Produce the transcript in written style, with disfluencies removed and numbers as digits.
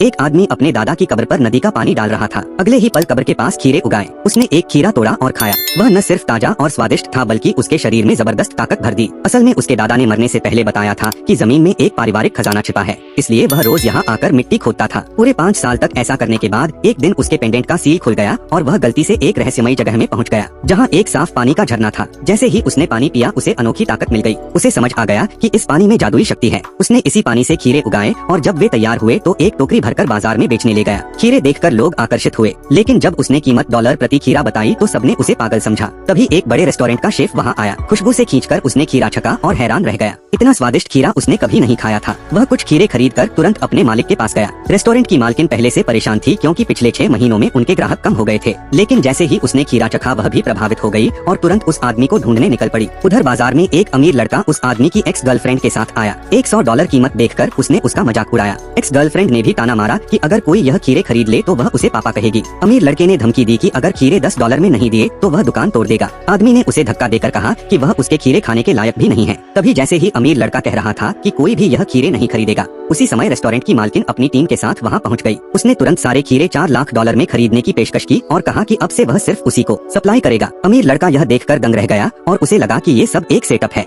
एक आदमी अपने दादा की कब्र पर नदी का पानी डाल रहा था। अगले ही पल कब्र के पास खीरे उगाए। उसने एक खीरा तोड़ा और खाया। वह न सिर्फ ताजा और स्वादिष्ट था बल्कि उसके शरीर में जबरदस्त ताकत भर दी। असल में उसके दादा ने मरने से पहले बताया था कि जमीन में एक पारिवारिक खजाना छिपा है, इसलिए वह रोज यहाँ आकर मिट्टी खोदता था। पूरे 5 साल तक ऐसा करने के बाद एक दिन उसके पेंडेंट का सील खुल गया और वह गलती से एक रहस्यमयी जगह में पहुँच गया, जहाँ एक साफ पानी का झरना था। जैसे ही उसने पानी पिया उसे अनोखी ताकत मिल गई। उसे समझ आ गया कि इस पानी में जादुई शक्ति है। उसने इसी पानी से खीरे उगाए और जब वे तैयार हुए तो एक टोकरी भरकर बाजार में बेचने ले गया। खीरे देखकर लोग आकर्षित हुए, लेकिन जब उसने कीमत $1 प्रति खीरा बताई तो सबने उसे पागल समझा। तभी एक बड़े रेस्टोरेंट का शेफ वहाँ आया। खुशबू से खींचकर उसने खीरा छका और हैरान रह गया। इतना स्वादिष्ट खीरा उसने कभी नहीं खाया था। वह कुछ खीरे खरीदकर तुरंत अपने मालिक के पास गया। रेस्टोरेंट की मालकिन पहले से परेशान थी क्योंकि पिछले 6 महीनों में उनके ग्राहक कम हो गए थे, लेकिन जैसे ही उसने खीरा चखा वह भी प्रभावित हो गई और तुरंत उस आदमी को ढूंढने निकल पड़ी। उधर बाजार में एक अमीर लड़का उस आदमी की एक्स गर्लफ्रेंड के साथ आया। $100 कीमत देखकर उसने उसका मजाक उड़ाया। एक्स गर्लफ्रेंड ने भी ताना मारा कि अगर कोई यह खीरे खरीद ले तो वह उसे पापा कहेगी। अमीर लड़के ने धमकी दी कि अगर खीरे $10 में नहीं दिए तो वह दुकान तोड़ देगा। आदमी ने उसे धक्का देकर कहा कि वह उसके खीरे खाने के लायक भी नहीं है। तभी जैसे ही अमीर लड़का कह रहा था कि कोई भी यह खीरे नहीं खरीदेगा, उसी समय रेस्टोरेंट की मालकिन अपनी टीम के साथ वहां पहुंच गई। उसने तुरंत सारे खीरे $4 लाख में खरीदने की पेशकश की और कहा कि अब से वह सिर्फ उसी को सप्लाई करेगा। अमीर लड़का यह देखकर दंग रह गया और उसे लगा कि ये सब एक सेटअप है।